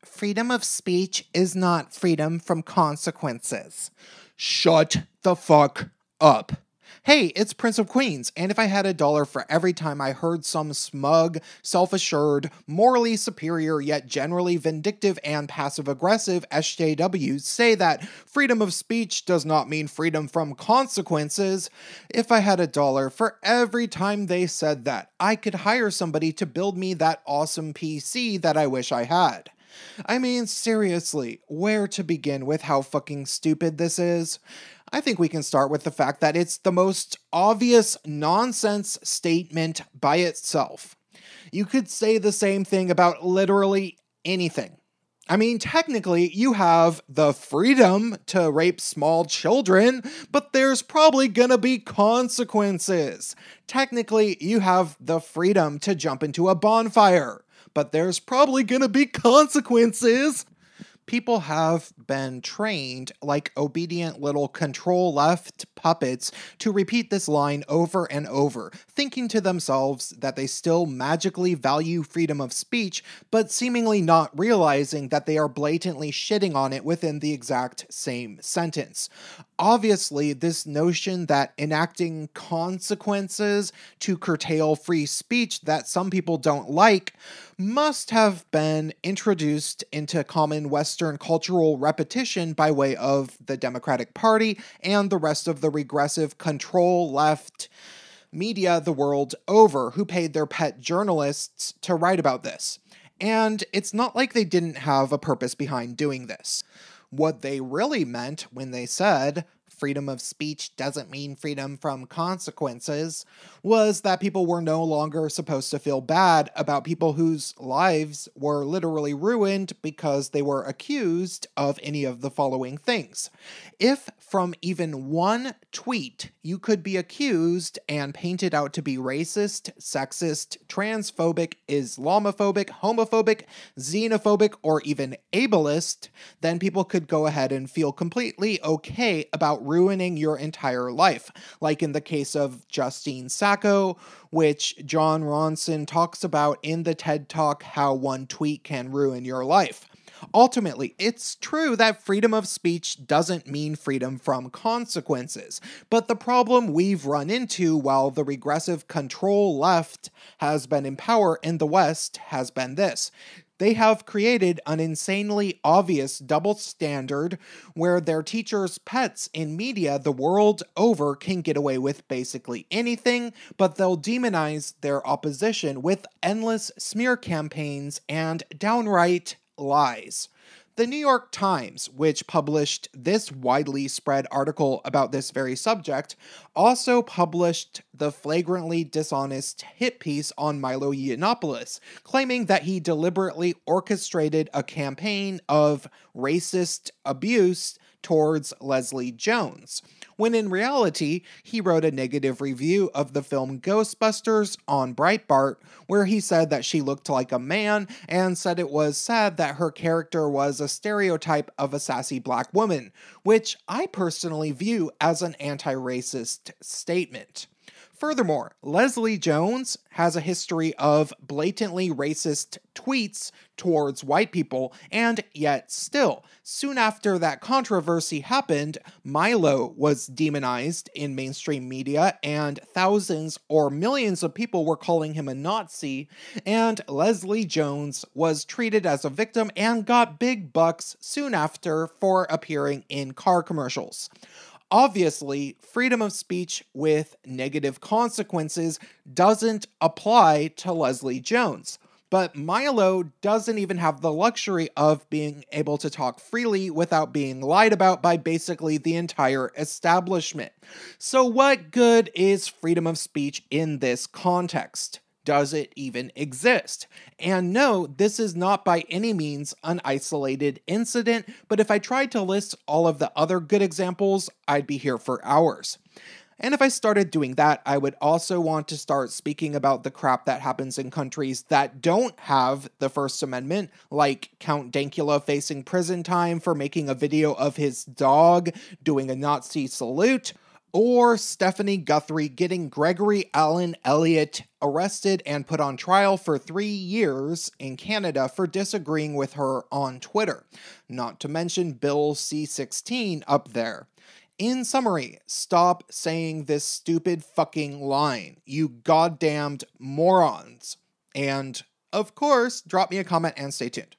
Freedom of speech is not freedom from consequences. Shut the fuck up. Hey, it's Prince of Queens, and if I had $1 for every time I heard some smug, self-assured, morally superior yet generally vindictive and passive-aggressive SJWs say that freedom of speech does not mean freedom from consequences, if I had $1 for every time they said that, I could hire somebody to build me that awesome PC that I wish I had. I mean, seriously, where to begin with how fucking stupid this is? I think we can start with the fact that it's the most obvious nonsense statement by itself. You could say the same thing about literally anything. I mean, technically, you have the freedom to rape small children, but there's probably gonna be consequences. Technically, you have the freedom to jump into a bonfire, but there's probably gonna be consequences. People have been trained like obedient little control-left puppets to repeat this line over and over, thinking to themselves that they still magically value freedom of speech, but seemingly not realizing that they are blatantly shitting on it within the exact same sentence. Obviously, this notion that enacting consequences to curtail free speech that some people don't like must have been introduced into common Western cultural repetition by way of the Democratic Party and the rest of the regressive control-left media the world over, who paid their pet journalists to write about this. And it's not like they didn't have a purpose behind doing this. What they really meant when they said, freedom of speech doesn't mean freedom from consequences, was that people were no longer supposed to feel bad about people whose lives were literally ruined because they were accused of any of the following things. If from even one tweet you could be accused and painted out to be racist, sexist, transphobic, Islamophobic, homophobic, xenophobic, or even ableist, then people could go ahead and feel completely okay about ruining your entire life, like in the case of Justine Sacco, which John Ronson talks about in the TED Talk, How One Tweet Can Ruin Your Life. Ultimately, it's true that freedom of speech doesn't mean freedom from consequences, but the problem we've run into while the regressive control left has been in power in the West has been this. They have created an insanely obvious double standard where their teachers' pets in media the world over can get away with basically anything, but they'll demonize their opposition with endless smear campaigns and downright lies. The New York Times, which published this widely spread article about this very subject, also published the flagrantly dishonest hit piece on Milo Yiannopoulos, claiming that he deliberately orchestrated a campaign of racist abuse towards Leslie Jones, when in reality, he wrote a negative review of the film Ghostbusters on Breitbart, where he said that she looked like a man and said it was sad that her character was a stereotype of a sassy black woman, which I personally view as an anti-racist statement. Furthermore, Leslie Jones has a history of blatantly racist tweets towards white people, and yet still, soon after that controversy happened, Milo was demonized in mainstream media, and thousands or millions of people were calling him a Nazi, and Leslie Jones was treated as a victim and got big bucks soon after for appearing in car commercials. Obviously, freedom of speech with negative consequences doesn't apply to Leslie Jones, but Milo doesn't even have the luxury of being able to talk freely without being lied about by basically the entire establishment. So what good is freedom of speech in this context? Does it even exist? And no, this is not by any means an isolated incident, but if I tried to list all of the other good examples, I'd be here for hours. And if I started doing that, I would also want to start speaking about the crap that happens in countries that don't have the First Amendment, like Count Dankula facing prison time for making a video of his dog doing a Nazi salute, Or Stephanie Guthrie getting Gregory Allen Elliott arrested and put on trial for 3 years in Canada for disagreeing with her on Twitter. Not to mention Bill C-16 up there. In summary, stop saying this stupid fucking line, you goddamned morons. And, of course, drop me a comment and stay tuned.